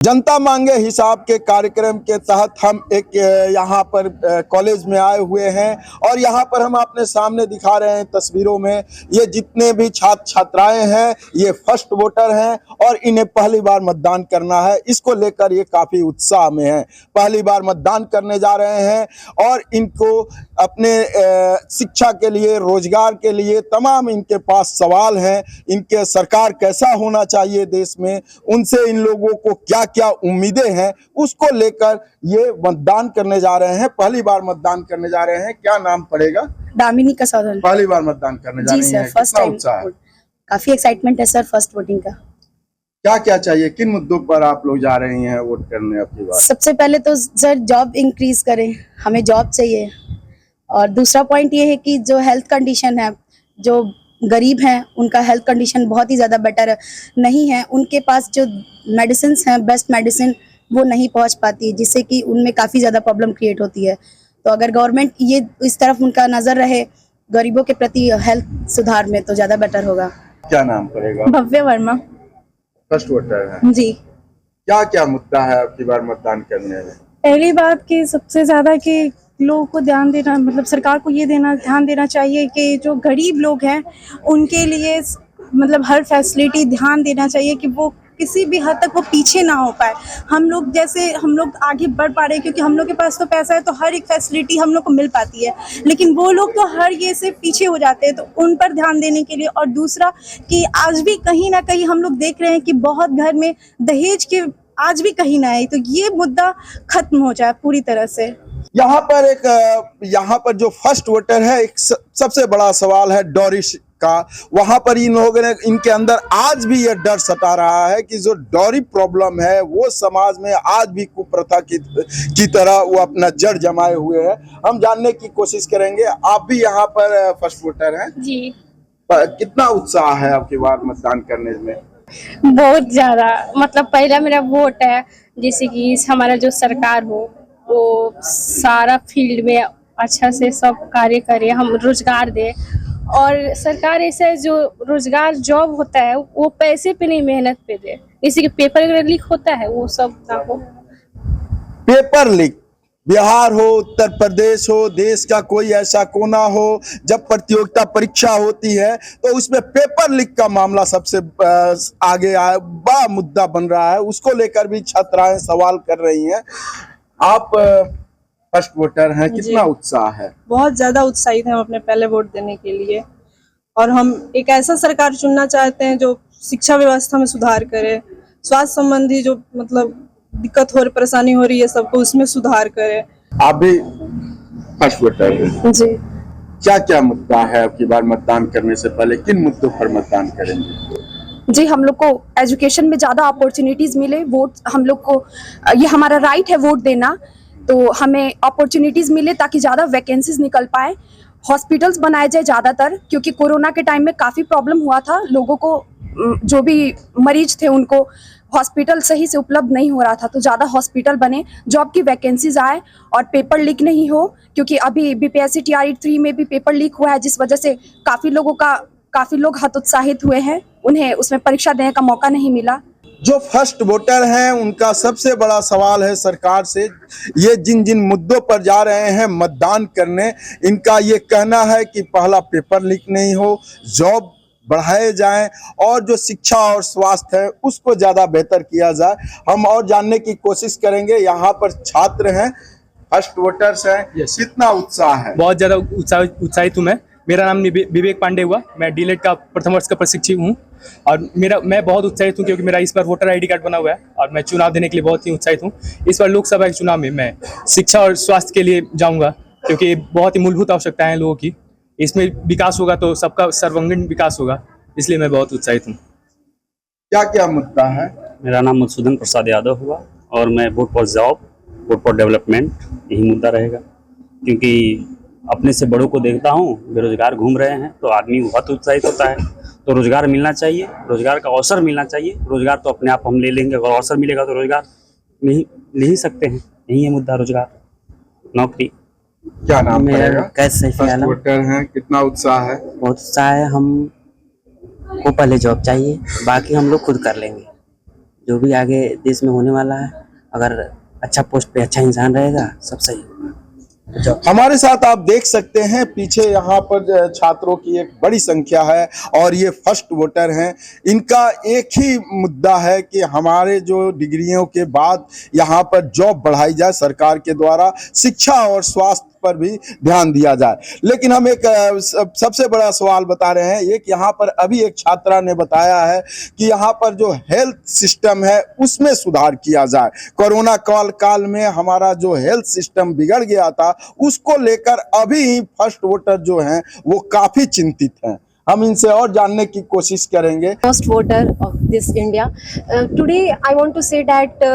जनता मांगे हिसाब के कार्यक्रम के तहत हम एक यहाँ पर कॉलेज में आए हुए हैं और यहाँ पर हम अपने सामने दिखा रहे हैं तस्वीरों में ये जितने भी छात्र छात्राएं हैं ये फर्स्ट वोटर हैं और इन्हें पहली बार मतदान करना है। इसको लेकर ये काफ़ी उत्साह में हैं, पहली बार मतदान करने जा रहे हैं और इनको अपने शिक्षा के लिए, रोजगार के लिए तमाम इनके पास सवाल हैं। इनके सरकार कैसा होना चाहिए देश में, उनसे इन लोगों को क्या क्या उम्मीदें हैं, उसको लेकर ये मतदान करने जा रहे हैं, पहली बार मतदान करने जा रहे हैं। क्या नाम पड़ेगा? दामिनी का सौदल। पहली बार मतदान करने जा रही हैं, फर्स्ट कितना उत्साह है? काफी एक्साइटमेंट है सर फर्स्ट वोटिंग का। क्या क्या चाहिए, किन मुद्दों पर आप लोग जा रही हैं वोट करने आपकी बार? सबसे पहले तो सर जॉब इंक्रीज करें, हमें जॉब चाहिए। और दूसरा पॉइंट ये है कि जो हेल्थ कंडीशन है, जो गरीब हैं उनका हेल्थ कंडीशन बहुत ही ज़्यादा बेटर नहीं है, उनके पास जो मेडिसिन हैं, बेस्ट मेडिसिन वो नहीं पहुंच पाती, जिससे कि उनमें काफ़ी ज़्यादा प्रॉब्लम क्रिएट होती है। तो अगर गवर्नमेंट ये इस तरफ उनका नज़र रहे गरीबों के प्रति हेल्थ सुधार में तो ज़्यादा बेटर होगा। क्या नाम पड़ेगा? भव्य वर्मा। फर्स्ट वोटर है जी। क्या क्या मुद्दा है आपकी बार मतदान करने में? पहली बात कि सबसे ज़्यादा कि लोगों को ध्यान देना, मतलब सरकार को ये ध्यान देना चाहिए कि जो गरीब लोग हैं उनके लिए मतलब हर फैसिलिटी ध्यान देना चाहिए कि वो किसी भी हद तक वो पीछे ना हो पाए। हम लोग आगे बढ़ पा रहे हैं क्योंकि हम लोग के पास तो पैसा है, तो हर एक फैसिलिटी हम लोग को मिल पाती है, लेकिन वो लोग तो हर ये से पीछे हो जाते हैं, तो उन पर ध्यान देने के लिए। और दूसरा कि आज भी कहीं ना कहीं हम लोग देख रहे हैं कि बहुत घर में दहेज के आज भी कहीं ना है, तो ये मुद्दा खत्म हो जाए पूरी तरह से। यहाँ पर जो फर्स्ट वोटर है, एक सबसे बड़ा सवाल है डॉरी का। वहां पर इन लोगों ने, इनके अंदर आज भी ये डर सता रहा है कि जो डॉरी प्रॉब्लम है वो समाज में आज भी कुप्रथा की तरह वो अपना जड़ जमाए हुए है। हम जानने की कोशिश करेंगे। आप भी यहाँ पर फर्स्ट वोटर हैं जी। कितना उत्साह है आपकी बार मतदान करने में? बहुत ज्यादा, मतलब पहला मेरा वोट है, जैसे कि हमारा जो सरकार हो वो सारा फील्ड में अच्छा से सब कार्य करे, हम रोजगार दे। और सरकार ऐसा जो रोजगार जॉब होता है वो पैसे पे नहीं मेहनत पे दे, जैसे कि पेपर अगर लीक होता है वो सब ना हो। पेपर लीक बिहार हो, उत्तर प्रदेश हो, देश का कोई ऐसा कोना हो जब प्रतियोगिता परीक्षा होती है तो उसमें पेपर लीक का मामला सबसे आगे बड़ा मुद्दा बन रहा है। उसको लेकर भी छात्राएं सवाल कर रही हैं। आप फर्स्ट वोटर हैं, कितना उत्साह है? बहुत ज्यादा उत्साहित हैं हम अपने पहले वोट देने के लिए, और हम एक ऐसा सरकार चुनना चाहते हैं जो शिक्षा व्यवस्था में सुधार करे, स्वास्थ्य संबंधी जो मतलब दिक्कत हो रही, परेशानी हो रही है सबको, उसमें सुधार करे। आप भी फर्स्ट वोटर हैं जी। क्या क्या मुद्दा है आपकी बार मतदान करने से पहले, किन मुद्दों पर मतदान करेंगे? जी, हम लोग को एजुकेशन में ज़्यादा अपॉर्चुनिटीज़ मिले, वोट हम लोग को, ये हमारा राइट है वोट देना, तो हमें अपॉर्चुनिटीज़ मिले ताकि ज़्यादा वैकेंसीज निकल पाए, हॉस्पिटल्स बनाए जाए ज़्यादातर, क्योंकि कोरोना के टाइम में काफ़ी प्रॉब्लम हुआ था, लोगों को जो भी मरीज थे उनको हॉस्पिटल सही से उपलब्ध नहीं हो रहा था, तो ज़्यादा हॉस्पिटल बने, जॉब की वैकेंसीज आए और पेपर लीक नहीं हो, क्योंकि अभी बीपीएससी टीआरई 3 में भी पेपर लीक हुआ है, जिस वजह से काफ़ी लोग हतोत्साहित हुए हैं, उन्हें उसमें परीक्षा देने का मौका नहीं मिला। जो फर्स्ट वोटर हैं उनका सबसे बड़ा सवाल है सरकार से, ये जिन जिन मुद्दों पर जा रहे हैं मतदान करने, इनका ये कहना है कि पहला पेपर लीक नहीं हो, जॉब बढ़ाए जाएं और जो शिक्षा और स्वास्थ्य है उसको ज़्यादा बेहतर किया जाए। हम और जानने की कोशिश करेंगे। यहाँ पर छात्र हैं, फर्स्ट वोटर्स हैं, कितना उत्साह है? बहुत ज़्यादा उत्साहित हूँ मैं। मेरा नाम विवेक पांडे हुआ, मैं डीलेट का प्रथम वर्ष का प्रशिक्षक हूँ और मैं बहुत उत्साहित हूँ क्योंकि मेरा इस बार वोटर आईडी कार्ड बना हुआ है और मैं चुनाव देने के लिए बहुत ही उत्साहित हूँ। इस बार लोकसभा के चुनाव में मैं शिक्षा और स्वास्थ्य के लिए जाऊँगा क्योंकि बहुत ही मूलभूत आवश्यकताएं हैं लोगों की, इसमें विकास होगा तो सबका सर्वांगीण विकास होगा, इसलिए मैं बहुत उत्साहित हूँ। क्या क्या मुद्दा है? मेरा नाम मधुसूदन प्रसाद यादव हुआ और मैं vote for job, vote for development, यही मुद्दा रहेगा, क्योंकि अपने से बड़ों को देखता हूँ बेरोजगार घूम रहे हैं तो आदमी बहुत उत्साहित होता है। तो रोजगार मिलना चाहिए, रोजगार का अवसर मिलना चाहिए। रोजगार तो अपने आप हम ले लेंगे, अगर अवसर मिलेगा तो रोजगार नहीं ले ही सकते हैं, यही है मुद्दा, रोजगार, नौकरी। क्या नाम पड़ेगा? कैसे फर्स्ट वोटर हैं, कितना उत्साह है? बहुत उत्साह है। हम को पहले जॉब चाहिए, बाकी हम लोग खुद कर लेंगे। जो भी आगे देश में होने वाला है, अगर अच्छा पोस्ट पे अच्छा इंसान रहेगा सब सही होगा। हमारे साथ आप देख सकते हैं पीछे यहाँ पर छात्रों की एक बड़ी संख्या है और ये फर्स्ट वोटर हैं। इनका एक ही मुद्दा है कि हमारे जो डिग्रियों के बाद यहाँ पर जॉब बढ़ाई जाए सरकार के द्वारा, शिक्षा और स्वास्थ्य पर भी ध्यान दिया जाए। लेकिन हम एक सबसे बड़ा सवाल बता रहे हैं, एक यहाँ पर अभी एक छात्रा ने बताया है कि यहाँ पर जो हेल्थ सिस्टम है उसमें सुधार किया जाए। कोरोना काल में हमारा जो हेल्थ सिस्टम बिगड़ गया था उसको लेकर अभी फर्स्ट वोटर जो हैं वो काफी चिंतित हैं। हम इनसे और जानने की कोशिश करेंगे। First voter of this India. Today I want to say that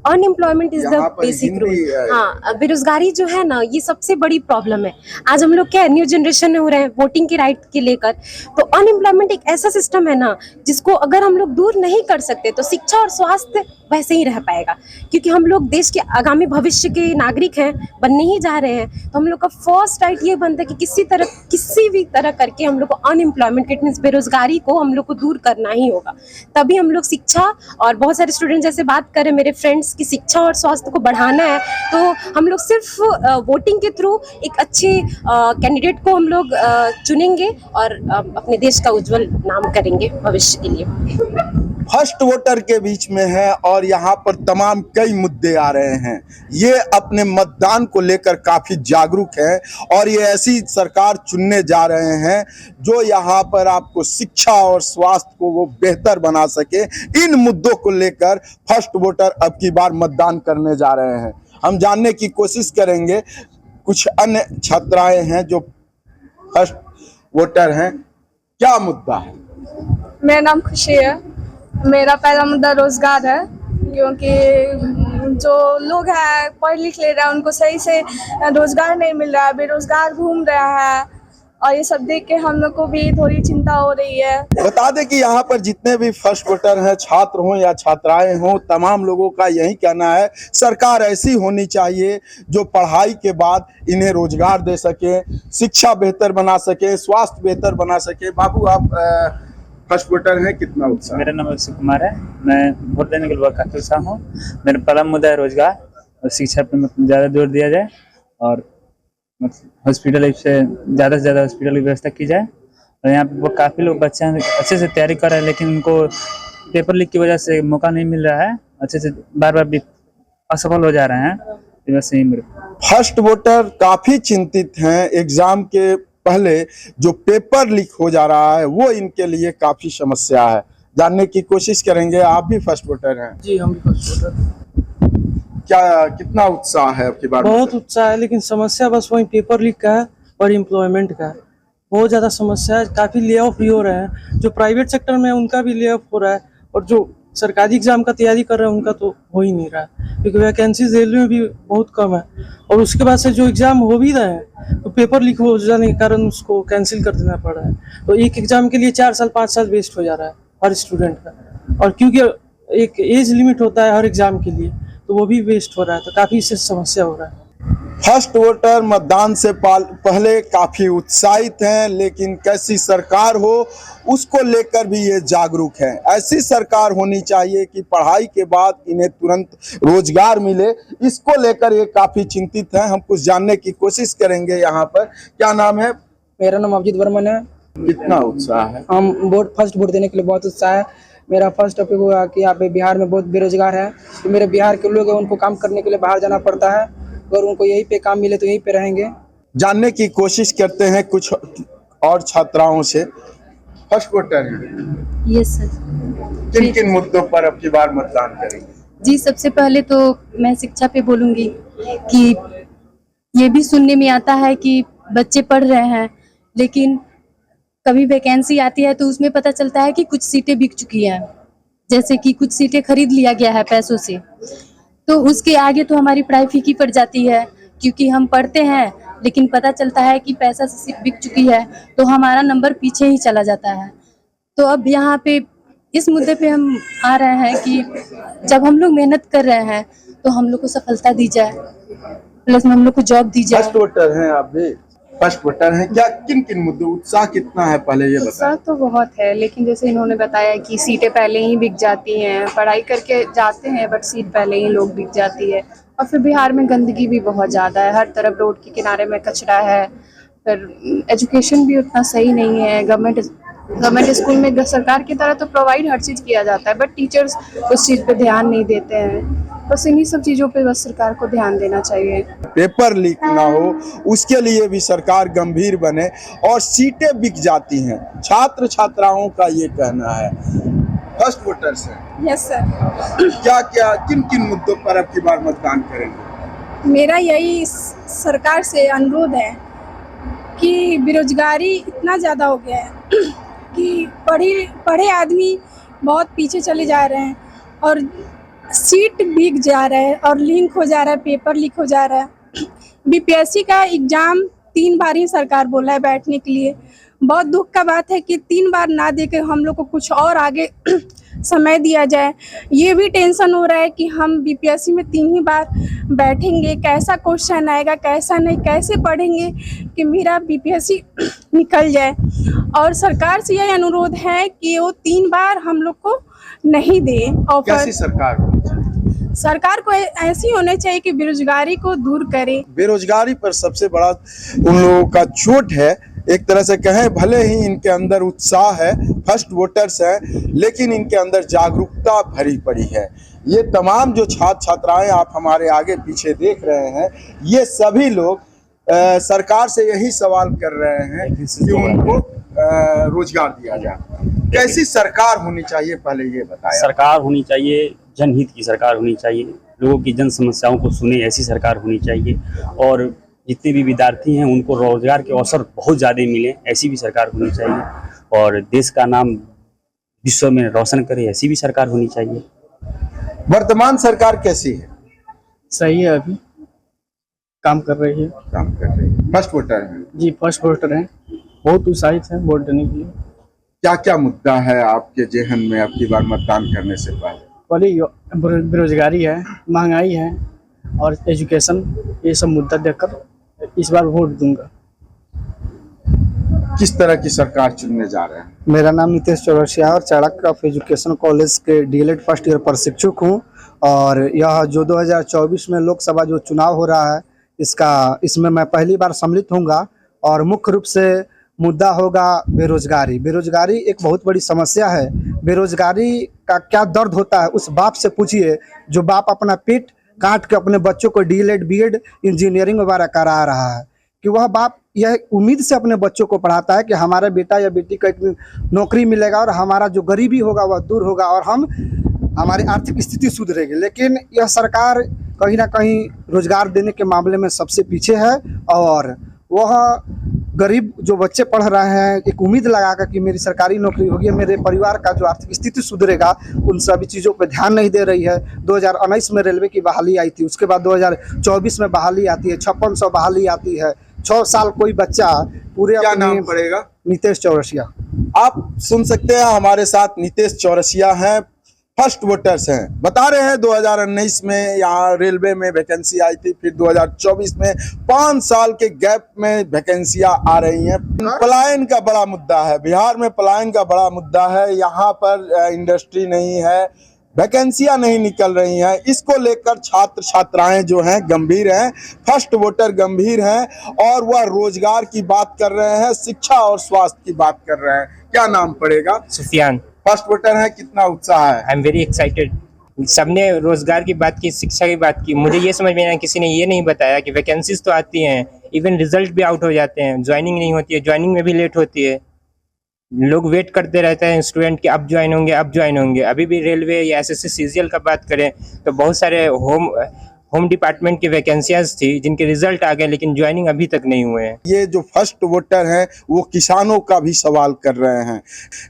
unemployment is the यहाँ पर बेसिक हिंदी, रूल। हाँ, बेरोजगारी जो है ना ये सबसे बड़ी प्रॉब्लम है। आज हम लोग क्या न्यू जनरेशन में हो रहे हैं वोटिंग के राइट के लेकर, तो अनएम्प्लॉयमेंट एक ऐसा सिस्टम है ना जिसको अगर हम लोग दूर नहीं कर सकते तो शिक्षा और स्वास्थ्य वैसे ही रह पाएगा, क्योंकि हम लोग देश के आगामी भविष्य के नागरिक हैं, बनने ही जा रहे हैं। तो हम लोग का फर्स्ट राइट ये बनता है कि किसी भी तरह करके हम लोग को अनएम्प्लॉयमेंट इट मींस बेरोजगारी को हम लोग को दूर करना ही होगा। तभी हम लोग शिक्षा और बहुत सारे स्टूडेंट जैसे बात करें मेरे फ्रेंड्स की शिक्षा और स्वास्थ्य को बढ़ाना है, तो हम लोग सिर्फ वोटिंग के थ्रू एक अच्छे कैंडिडेट को हम लोग चुनेंगे और अपने देश का उज्जवल नाम करेंगे भविष्य के लिए। फर्स्ट वोटर के बीच में है और यहाँ पर तमाम कई मुद्दे आ रहे हैं। ये अपने मतदान को लेकर काफी जागरूक है और ये ऐसी सरकार चुनने जा रहे हैं जो यहाँ पर आपको शिक्षा और स्वास्थ्य को वो बेहतर बना सके। इन मुद्दों को लेकर फर्स्ट वोटर अब की बार मतदान करने जा रहे हैं। हम जानने की कोशिश करेंगे, कुछ अन्य छात्राएं हैं जो फर्स्ट वोटर हैं। क्या मुद्दा है? मेरा नाम खुशी है। मेरा पहला मुद्दा रोजगार है, क्योंकि जो लोग हैं पढ़ लिख ले रहे हैं उनको सही से रोजगार नहीं मिल रहा है, बेरोजगार घूम रहा है और ये सब देख के हम लोग को भी थोड़ी चिंता हो रही है। बता दें कि यहाँ पर जितने भी फर्स्ट वोटर हैं, छात्र हों या छात्राएं हों, तमाम लोगों का यही कहना है सरकार ऐसी होनी चाहिए जो पढ़ाई के बाद इन्हें रोजगार दे सके, शिक्षा बेहतर बना सके, स्वास्थ्य बेहतर बना सके। बाबू आप फर्स्ट वोटर हैं, कितना उत्साह? मेरा नाम अभिषेक कुमार है। मैं वोट देने के लिए काफ़ी उत्साह हूँ। मेरा पहला मुद्दा है रोजगार और शिक्षा पे ज़्यादा जोर दिया जाए और हॉस्पिटल से ज़्यादा हॉस्पिटल की व्यवस्था की जाए। और यहाँ पे काफ़ी लोग बच्चे अच्छे से तैयारी कर रहे हैं, लेकिन उनको पेपर लीक की वजह से मौका नहीं मिल रहा है, अच्छे से बार भी असफल हो जा रहे हैं। वैसे ही मेरे फर्स्ट वोटर काफ़ी चिंतित हैं। एग्जाम के पहले जो पेपर लीक हो जा रहा है वो इनके लिए काफी समस्या है। जानने की कोशिश करेंगे। आप भी फर्स्ट वोटर हैं? जी, हम भी फर्स्ट वोटर। क्या कितना उत्साह है आपकी बात? बहुत उत्साह है, लेकिन समस्या बस वही पेपर लीक का है और एम्प्लॉयमेंट का है। बहुत ज़्यादा समस्या है। काफ़ी ले ऑफ भी हो रहे हैं, जो प्राइवेट सेक्टर में है उनका भी ले ऑफ हो रहा है और जो सरकारी एग्जाम का तैयारी कर रहे हैं उनका तो हो ही नहीं रहा है, क्योंकि वैकेंसीज रेलवे में भी बहुत कम है। और उसके बाद से जो एग्ज़ाम हो भी रहे हैं तो पेपर लीक हो जाने के कारण उसको कैंसिल कर देना पड़ रहा है। तो एक एग्जाम के लिए 4 साल 5 साल वेस्ट हो जा रहा है हर स्टूडेंट का, और क्योंकि एक एज लिमिट होता है हर एग्जाम के लिए तो वो भी वेस्ट हो रहा है, तो काफ़ी इससे समस्या हो रहा है। फर्स्ट वोटर मतदान से पहले काफी उत्साहित हैं, लेकिन कैसी सरकार हो उसको लेकर भी ये जागरूक हैं। ऐसी सरकार होनी चाहिए कि पढ़ाई के बाद इन्हें तुरंत रोजगार मिले, इसको लेकर ये काफी चिंतित हैं। हम कुछ जानने की कोशिश करेंगे। यहाँ पर क्या नाम है? मेरा नाम अभिजीत वर्मन है। कितना उत्साह है? हम फर्स्ट वोट देने के लिए बहुत उत्साह है। मेरा फर्स्ट टॉपिक हुआ कि यहाँ पे बिहार में बहुत बेरोजगार है, तो मेरे बिहार के लोग हैं उनको काम करने के लिए बाहर जाना पड़ता है, अगर उनको यहीं पे काम मिले तो यहीं पे रहेंगे। जानने की कोशिश करते हैं कुछ और छात्राओं से। फर्स्ट वोटर हैं? Yes sir. किन किन मुद्दों पर अब की बार मतदान करेंगे? जी, सबसे पहले तो मैं शिक्षा पे बोलूँगी कि ये भी सुनने में आता है कि बच्चे पढ़ रहे हैं, लेकिन कभी वैकेंसी आती है तो उसमें पता चलता है कि कुछ सीटें बिक चुकी हैं, जैसे कि कुछ सीटें खरीद लिया गया है पैसों से, तो उसके आगे तो हमारी पढ़ाई फीकी पड़ जाती है, क्योंकि हम पढ़ते हैं लेकिन पता चलता है कि पैसा से सीट बिक चुकी है तो हमारा नंबर पीछे ही चला जाता है। तो अब यहाँ पे इस मुद्दे पे हम आ रहे हैं कि जब हम लोग मेहनत कर रहे हैं तो हम लोग को सफलता दी जाए, प्लस हम लोग को जॉब दी जाए। फर्स्ट वोटर हैं आप भी? फर्स्ट वोटर हैं, क्या किन किन मुद्दों उत्साह कितना है पहले ये बताएं। उत्साह तो बहुत है, लेकिन जैसे इन्होंने बताया कि सीटें पहले ही बिक जाती हैं, पढ़ाई करके जाते हैं बट सीट पहले ही लोग बिक जाती है। और फिर बिहार में गंदगी भी बहुत ज़्यादा है, हर तरफ रोड के किनारे में कचरा है, फिर एजुकेशन भी उतना सही नहीं है। गवर्नमेंट स्कूल में सरकार की तरह तो प्रोवाइड हर चीज़ किया जाता है, बट टीचर्स उस चीज़ पे ध्यान नहीं देते हैं। बस इन्हीं सब चीज़ों पे बस सरकार को ध्यान देना चाहिए। पेपर लीक ना हो उसके लिए भी सरकार गंभीर बने। और सीटें बिक जाती हैं, छात्र छात्राओं का ये कहना है। फर्स्ट वोटर्स हैं। Yes sir. क्या क्या किन किन मुद्दों पर अब की बार मतदान करेंगे? मेरा यही सरकार से अनुरोध है कि बेरोजगारी इतना ज़्यादा हो गया है कि पढ़े आदमी बहुत पीछे चले जा रहे हैं और सीट बिक जा रहा है और लिंक हो जा रहा है, पेपर लीक हो जा रहा है। बीपीएससी का एग्ज़ाम 3 बार ही सरकार बोला है बैठने के लिए। बहुत दुख का बात है कि 3 बार ना देके हम लोग को कुछ और आगे समय दिया जाए। ये भी टेंशन हो रहा है कि हम बीपीएससी में 3 ही बार बैठेंगे, कैसा क्वेश्चन आएगा, कैसा नहीं, कैसे पढ़ेंगे कि मेरा बीपीएससी निकल जाए। और सरकार से यह अनुरोध है कि वो 3 बार हम लोग को नहीं दे ऑफर। कैसी सरकार होनी चाहिए? सरकार को ऐसी होनी चाहिए कि बेरोजगारी को दूर करे। बेरोजगारी पर सबसे बड़ा उन लोगों का चोट है। एक तरह से कहें, भले ही इनके अंदर उत्साह है, फर्स्ट वोटर्स हैं, लेकिन इनके अंदर जागरूकता भरी पड़ी है। ये तमाम जो छात्र छात्राएं आप हमारे आगे पीछे देख रहे हैं, ये सभी लोग सरकार से यही सवाल कर रहे हैं कि उनको रोजगार दिया जाए। कैसी सरकार होनी चाहिए पहले ये बताएं। सरकार होनी चाहिए, जनहित की सरकार होनी चाहिए, लोगों की जन समस्याओं को सुने ऐसी सरकार होनी चाहिए। और जितने भी विद्यार्थी हैं उनको रोजगार के अवसर बहुत ज़्यादा मिले, ऐसी भी सरकार होनी चाहिए। और देश का नाम विश्व में रोशन करे, ऐसी भी सरकार होनी चाहिए। वर्तमान सरकार कैसी है? सही है, अभी काम कर रही है। फर्स्ट वोटर हैं जी, फर्स्ट वोटर हैं, बहुत उत्साहित हैं वोट देने के लिए। क्या क्या मुद्दा है आपके जेहन में अब की बार मतदान करने से पहले? बेरोजगारी है, महंगाई है और एजुकेशन, ये सब मुद्दा देखकर इस बार वोट दूंगा। किस तरह की सरकार चुनने जा रहे हैं? मेरा नाम नितेश चौरसिया और चाणक्य ऑफ एजुकेशन कॉलेज के डीएलएड फर्स्ट ईयर प्रशिक्षक हूँ। और यह जो 2024 में लोकसभा जो चुनाव हो रहा है, इसमें मैं पहली बार सम्मिलित होऊंगा। और मुख्य रूप से मुद्दा होगा बेरोजगारी। बेरोजगारी एक बहुत बड़ी समस्या है। बेरोजगारी का क्या दर्द होता है उस बाप से पूछिए जो बाप अपना पेट काट के अपने बच्चों को डीएलएड बीएड इंजीनियरिंग वगैरह करा रहा है। कि वह बाप यह उम्मीद से अपने बच्चों को पढ़ाता है कि हमारे बेटा या बेटी को एक नौकरी मिलेगा और हमारा जो गरीबी होगा वह दूर होगा और हमारी आर्थिक स्थिति सुधरेगी। लेकिन यह सरकार कहीं ना कहीं रोजगार देने के मामले में सबसे पीछे है। और वह गरीब जो बच्चे पढ़ रहे हैं एक उम्मीद लगाकर कि मेरी सरकारी नौकरी होगी, मेरे परिवार का जो आर्थिक स्थिति सुधरेगा, उन सभी चीज़ों पर ध्यान नहीं दे रही है। 2019 में रेलवे की बहाली आई थी, उसके बाद 2024 में बहाली आती है, 5600 बहाली आती है। 6 साल कोई बच्चा पूरे। क्या नाम पड़ेगा? नितेश चौरसिया। आप सुन सकते हैं, हमारे साथ नितेश चौरसिया हैं, फर्स्ट वोटर्स हैं। बता रहे हैं 2019 में यहाँ रेलवे में वैकेंसी आई थी, फिर 2024 में 5 साल के गैप में वैकेंसियां आ रही हैं। पलायन का बड़ा मुद्दा है, बिहार में पलायन का बड़ा मुद्दा है। यहाँ पर इंडस्ट्री नहीं है, वैकेंसियां नहीं निकल रही हैं। इसको लेकर छात्र छात्राएं जो हैं गंभीर हैं, फर्स्ट वोटर गंभीर हैं और वह रोजगार की बात कर रहे हैं, शिक्षा और स्वास्थ्य की बात कर रहे हैं। क्या नाम पड़ेगा? सुफियान। फर्स्ट वोटर है, कितना उत्साह है? I am very excited. सबने रोजगार की बात की, शिक्षा की बात की। मुझे ये समझ में आया, किसी ने ये नहीं बताया कि वैकेंसीज तो आती हैं, इवन रिजल्ट भी आउट हो जाते हैं, ज्वाइनिंग नहीं होती है, ज्वाइनिंग में भी लेट होती है। लोग वेट करते रहते हैं स्टूडेंट के अब ज्वाइन होंगे, अब ज्वाइन होंगे। अभी भी रेलवे या एसएससी सीजीएल का बात करें तो बहुत सारे होम डिपार्टमेंट की वैकेंसियाज थी जिनके रिजल्ट आ गए, लेकिन ज्वाइनिंग अभी तक नहीं हुए हैं। ये जो फर्स्ट वोटर हैं वो किसानों का भी सवाल कर रहे हैं,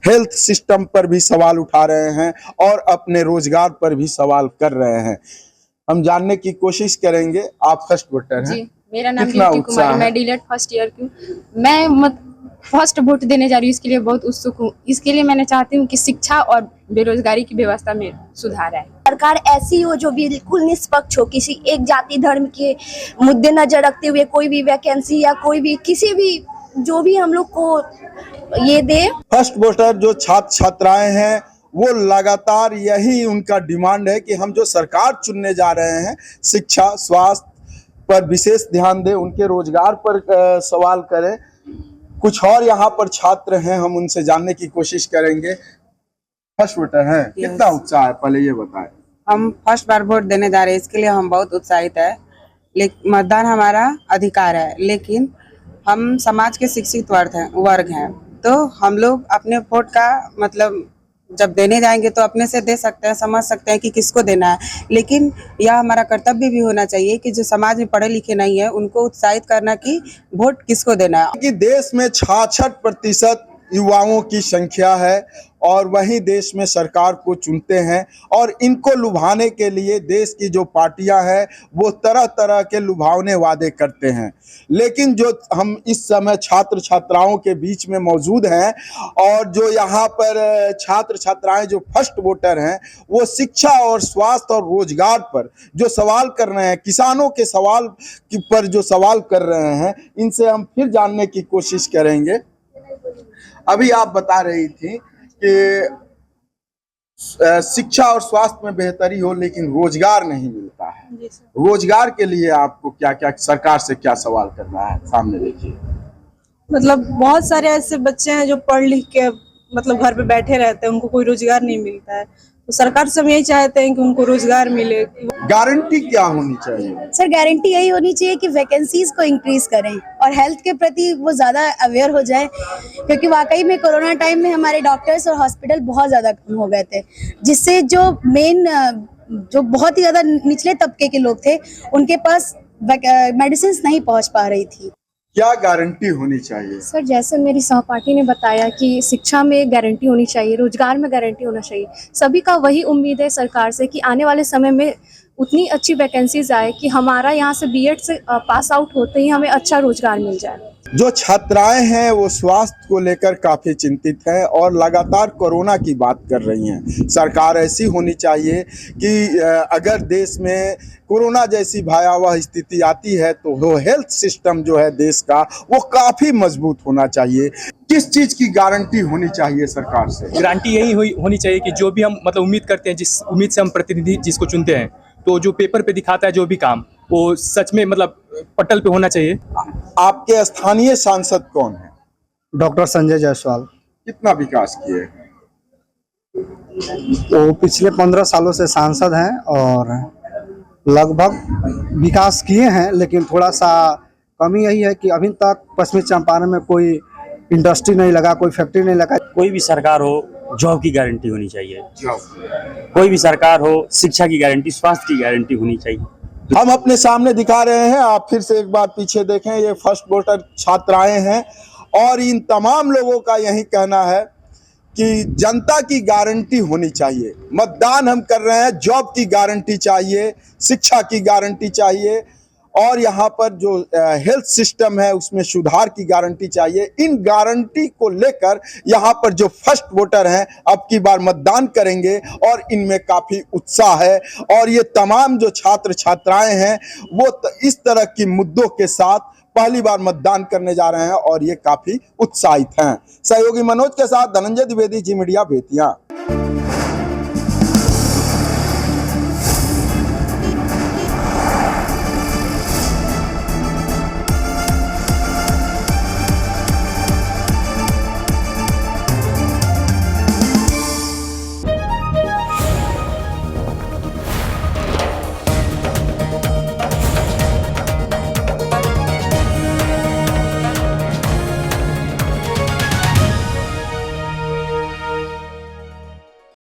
हेल्थ सिस्टम पर भी सवाल उठा रहे हैं और अपने रोजगार पर भी सवाल कर रहे हैं। हम जानने की कोशिश करेंगे। आप फर्स्ट वोटर हैं? जी, मेरा नाम ज्योति कुमारी, मैं डीएलएड फर्स्ट ईयर की हूँ। मैं फर्स्ट वोट देने जा रही हूँ, इसके लिए बहुत उत्सुक हूँ। इसके लिए मैंने चाहती हूँ कि शिक्षा और बेरोजगारी की व्यवस्था में सुधार आए। सरकार ऐसी हो जो बिल्कुल निष्पक्ष हो, किसी एक जाति धर्म के मुद्दे नजर रखते हुए कोई भी वैकेंसी या कोई भी किसी भी जो भी हम लोग को ये दे। फर्स्ट वोटर जो छात्र छात्राएं हैं वो लगातार यही उनका डिमांड है कि हम जो सरकार चुनने जा रहे हैं शिक्षा स्वास्थ्य पर विशेष ध्यान दें, उनके रोजगार पर सवाल करें। कुछ और यहाँ पर छात्र हैं, हम उनसे जानने की कोशिश करेंगे। फर्स्ट वोटर हैं, कितना उत्साह है पहले ये बताएं। हम फर्स्ट बार वोट देने जा रहे हैं, इसके लिए हम बहुत उत्साहित है। लेकिन मतदान हमारा अधिकार है, लेकिन हम समाज के शिक्षित वर्ग हैं, तो हम लोग अपने वोट का मतलब जब देने जाएंगे तो अपने से दे सकते हैं, समझ सकते हैं कि किसको देना है, लेकिन यह हमारा कर्तव्य भी होना चाहिए कि जो समाज में पढ़े लिखे नहीं है उनको उत्साहित करना कि वोट किसको देना है। कि देश में 66% युवाओं की संख्या है और वही देश में सरकार को चुनते हैं और इनको लुभाने के लिए देश की जो पार्टियां हैं वो तरह तरह के लुभावने वादे करते हैं। लेकिन जो हम इस समय छात्र छात्राओं के बीच में मौजूद हैं और जो यहाँ पर छात्र छात्राएं जो फर्स्ट वोटर हैं वो शिक्षा और स्वास्थ्य और रोजगार पर जो सवाल कर रहे हैं, किसानों के सवाल पर जो सवाल कर रहे हैं, इनसे हम फिर जानने की कोशिश करेंगे। अभी आप बता रही थी कि शिक्षा और स्वास्थ्य में बेहतरी हो लेकिन रोजगार नहीं मिलता है। रोजगार के लिए आपको क्या क्या सरकार से क्या सवाल करना है, सामने देखिए। मतलब बहुत सारे ऐसे बच्चे हैं जो पढ़ लिख के मतलब घर पे बैठे रहते हैं, उनको कोई रोजगार नहीं मिलता है, तो सरकार से हम यही चाहते हैं कि उनको रोजगार मिले। गारंटी क्या होनी चाहिए? सर गारंटी यही होनी चाहिए कि वैकेंसीज को इंक्रीज करें और हेल्थ के प्रति वो ज़्यादा अवेयर हो जाए, क्योंकि वाकई में कोरोना टाइम में हमारे डॉक्टर्स और हॉस्पिटल बहुत ज़्यादा कम हो गए थे, जिससे जो बहुत ही ज़्यादा निचले तबके के लोग थे उनके पास मेडिसिन नहीं पहुँच पा रही थी। क्या गारंटी होनी चाहिए? सर जैसे मेरी सहपाठी ने बताया कि शिक्षा में गारंटी होनी चाहिए, रोजगार में गारंटी होना चाहिए। सभी का वही उम्मीद है सरकार से कि आने वाले समय में उतनी अच्छी वैकेंसीज आए कि हमारा यहाँ से बीएड से पास आउट होते ही हमें अच्छा रोजगार मिल जाए। जो छात्राएं हैं वो स्वास्थ्य को लेकर काफी चिंतित हैं और लगातार कोरोना की बात कर रही हैं। सरकार ऐसी होनी चाहिए कि अगर देश में कोरोना जैसी भयावह स्थिति आती है तो वो हेल्थ सिस्टम जो है देश का वो काफी मजबूत होना चाहिए। किस चीज की गारंटी होनी चाहिए सरकार से? गारंटी यही होनी चाहिए कि जो भी हम मतलब उम्मीद करते हैं, जिस उम्मीद से हम प्रतिनिधि जिसको चुनते हैं, तो जो पेपर पे दिखाता है जो भी काम वो सच में मतलब पटल पे होना चाहिए। आपके स्थानीय सांसद कौन है? डॉक्टर संजय जायसवाल। कितना विकास किए? तो पिछले 15 सालों से सांसद हैं और लगभग विकास किए हैं, लेकिन थोड़ा सा कमी यही है कि अभी तक पश्चिमी चंपारण में कोई इंडस्ट्री नहीं लगा, कोई फैक्ट्री नहीं लगा। कोई भी सरकार हो जॉब की गारंटी होनी चाहिए, कोई भी सरकार हो शिक्षा की गारंटी, स्वास्थ्य की गारंटी होनी चाहिए। हम अपने सामने दिखा रहे हैं, आप फिर से एक बार पीछे देखें, ये फर्स्ट वोटर छात्राएं हैं और इन तमाम लोगों का यही कहना है कि जनता की गारंटी होनी चाहिए। मतदान हम कर रहे हैं, जॉब की गारंटी चाहिए, शिक्षा की गारंटी चाहिए और यहाँ पर जो हेल्थ सिस्टम है उसमें सुधार की गारंटी चाहिए। इन गारंटी को लेकर यहाँ पर जो फर्स्ट वोटर हैं अब की बार मतदान करेंगे और इनमें काफ़ी उत्साह है और ये तमाम जो छात्र छात्राएं हैं वो इस तरह की मुद्दों के साथ पहली बार मतदान करने जा रहे हैं और ये काफ़ी उत्साहित हैं। सहयोगी मनोज के साथ धनंजय द्विवेदी, जी मीडिया, बेतिया।